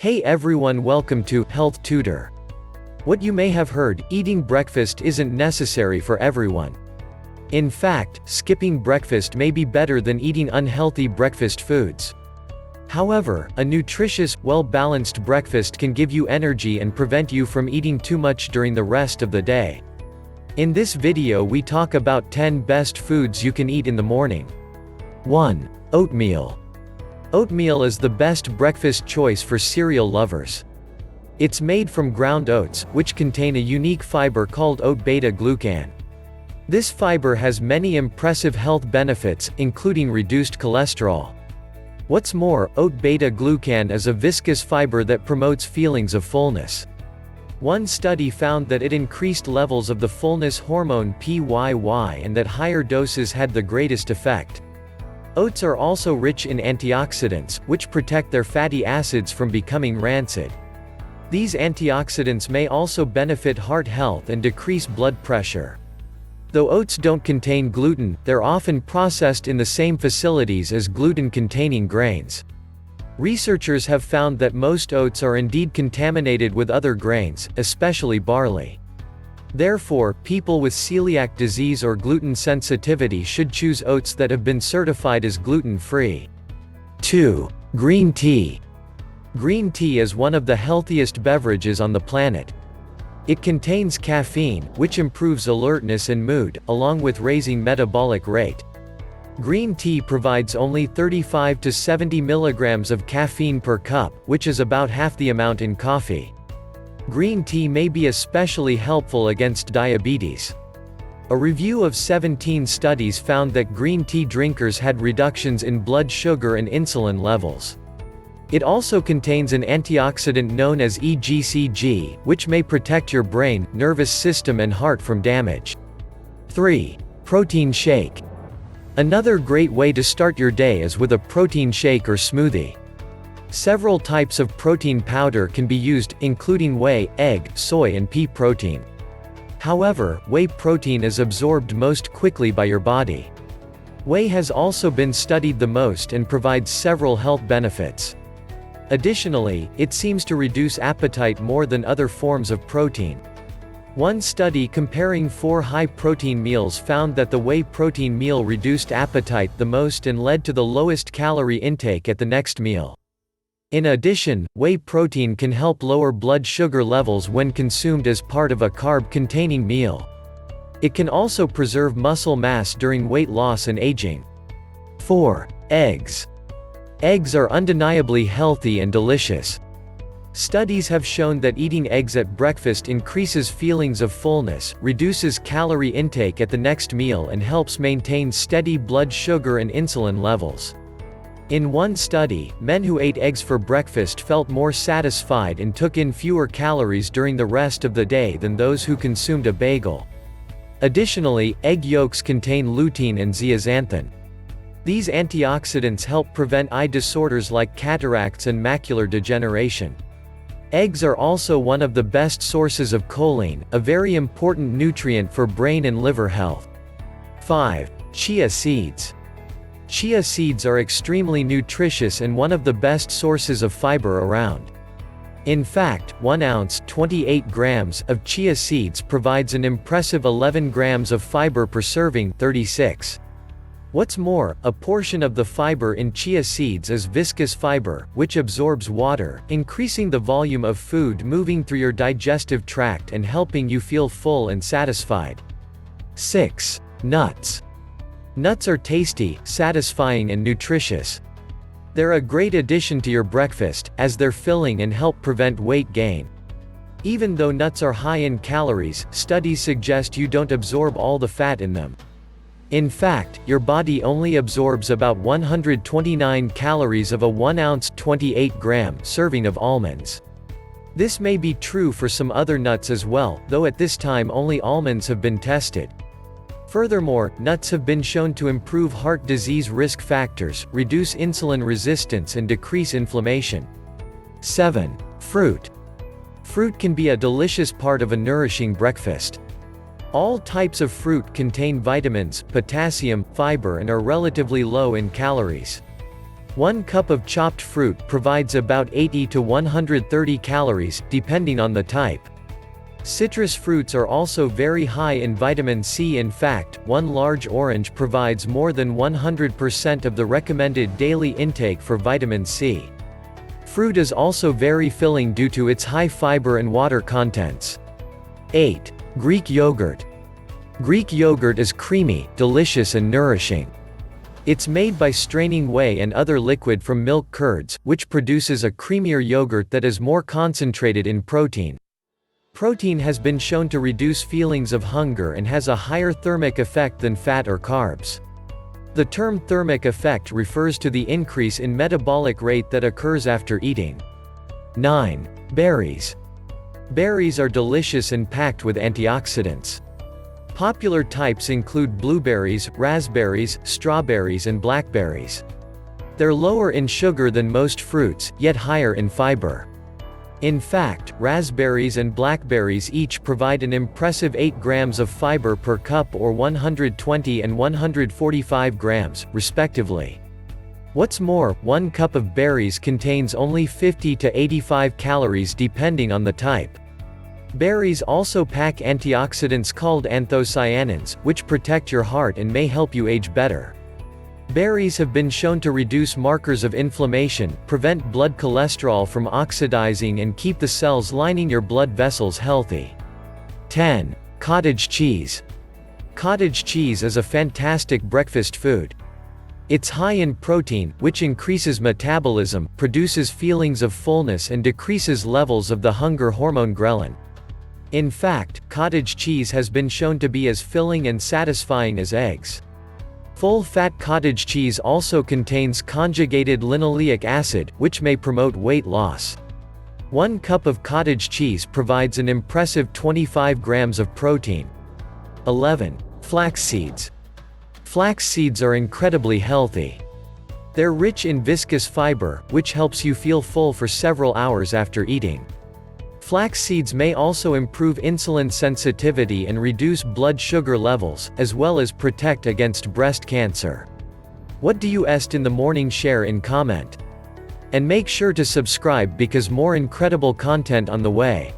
Hey everyone, welcome to Health Tutor. What you may have heard, eating breakfast isn't necessary for everyone. In fact, skipping breakfast may be better than eating unhealthy breakfast foods. However, a nutritious, well-balanced breakfast can give you energy and prevent you from eating too much during the rest of the day. In this video we talk about 10 best foods you can eat in the morning. 1. Oatmeal. Oatmeal is the best breakfast choice for cereal lovers. It's made from ground oats, which contain a unique fiber called oat beta-glucan. This fiber has many impressive health benefits, including reduced cholesterol. What's more, oat beta-glucan is a viscous fiber that promotes feelings of fullness. One study found that it increased levels of the fullness hormone PYY and that higher doses had the greatest effect. Oats are also rich in antioxidants, which protect their fatty acids from becoming rancid. These antioxidants may also benefit heart health and decrease blood pressure. Though oats don't contain gluten, they're often processed in the same facilities as gluten-containing grains. Researchers have found that most oats are indeed contaminated with other grains, especially barley. Therefore, people with celiac disease or gluten sensitivity should choose oats that have been certified as gluten-free. 2. Green tea. Green tea is one of the healthiest beverages on the planet. It contains caffeine, which improves alertness and mood, along with raising metabolic rate. Green tea provides only 35 to 70 milligrams of caffeine per cup, which is about half the amount in coffee. Green tea may be especially helpful against diabetes. A review of 17 studies found that green tea drinkers had reductions in blood sugar and insulin levels. It also contains an antioxidant known as EGCG, which may protect your brain, nervous system and heart from damage. 3. Protein shake. Another great way to start your day is with a protein shake or smoothie. Several types of protein powder can be used, including whey, egg, soy and pea protein. However, whey protein is absorbed most quickly by your body. Whey has also been studied the most and provides several health benefits. Additionally, it seems to reduce appetite more than other forms of protein. One study comparing 4 high-protein meals found that the whey protein meal reduced appetite the most and led to the lowest calorie intake at the next meal. In addition, whey protein can help lower blood sugar levels when consumed as part of a carb-containing meal. It can also preserve muscle mass during weight loss and aging. 4. Eggs. Eggs are undeniably healthy and delicious. Studies have shown that eating eggs at breakfast increases feelings of fullness, reduces calorie intake at the next meal and helps maintain steady blood sugar and insulin levels. In one study, men who ate eggs for breakfast felt more satisfied and took in fewer calories during the rest of the day than those who consumed a bagel. Additionally, egg yolks contain lutein and zeaxanthin. These antioxidants help prevent eye disorders like cataracts and macular degeneration. Eggs are also one of the best sources of choline, a very important nutrient for brain and liver health. 5. Chia seeds. Chia seeds are extremely nutritious and one of the best sources of fiber around. In fact, 1 ounce 28 grams of chia seeds provides an impressive 11 grams of fiber per serving 36. What's more, a portion of the fiber in chia seeds is viscous fiber, which absorbs water, increasing the volume of food moving through your digestive tract and helping you feel full and satisfied. 6. Nuts. Nuts are tasty, satisfying and nutritious. They're a great addition to your breakfast, as they're filling and help prevent weight gain. Even though nuts are high in calories, studies suggest you don't absorb all the fat in them. In fact, your body only absorbs about 129 calories of a 1 ounce 28 gram serving of almonds. This may be true for some other nuts as well, though at this time only almonds have been tested. Furthermore, nuts have been shown to improve heart disease risk factors, reduce insulin resistance and decrease inflammation. 7. Fruit. Fruit can be a delicious part of a nourishing breakfast. All types of fruit contain vitamins, potassium, fiber and are relatively low in calories. 1 cup of chopped fruit provides about 80 to 130 calories, depending on the type. Citrus fruits are also very high in vitamin C. In fact, 1 large orange provides more than 100% of the recommended daily intake for vitamin C. Fruit is also very filling due to its high fiber and water contents. 8. Greek yogurt. Greek yogurt is creamy, delicious and nourishing. It's made by straining whey and other liquid from milk curds, which produces a creamier yogurt that is more concentrated in protein. Protein has been shown to reduce feelings of hunger and has a higher thermic effect than fat or carbs. The term thermic effect refers to the increase in metabolic rate that occurs after eating. 9. Berries. Berries are delicious and packed with antioxidants. Popular types include blueberries, raspberries, strawberries and blackberries. They're lower in sugar than most fruits, yet higher in fiber. In fact, raspberries and blackberries each provide an impressive 8 grams of fiber per cup, or 120 and 145 grams, respectively. What's more, 1 cup of berries contains only 50 to 85 calories depending on the type. Berries also pack antioxidants called anthocyanins, which protect your heart and may help you age better. Berries have been shown to reduce markers of inflammation, prevent blood cholesterol from oxidizing and keep the cells lining your blood vessels healthy. 10. Cottage cheese. Cottage cheese is a fantastic breakfast food. It's high in protein, which increases metabolism, produces feelings of fullness and decreases levels of the hunger hormone ghrelin. In fact, cottage cheese has been shown to be as filling and satisfying as eggs. Full-fat cottage cheese also contains conjugated linoleic acid, which may promote weight loss. 1 cup of cottage cheese provides an impressive 25 grams of protein. 11. Flax seeds. Flax seeds are incredibly healthy. They're rich in viscous fiber, which helps you feel full for several hours after eating. Flax seeds may also improve insulin sensitivity and reduce blood sugar levels, as well as protect against breast cancer. What do you est in the morning? Share in comment. And make sure to subscribe because more incredible content on the way.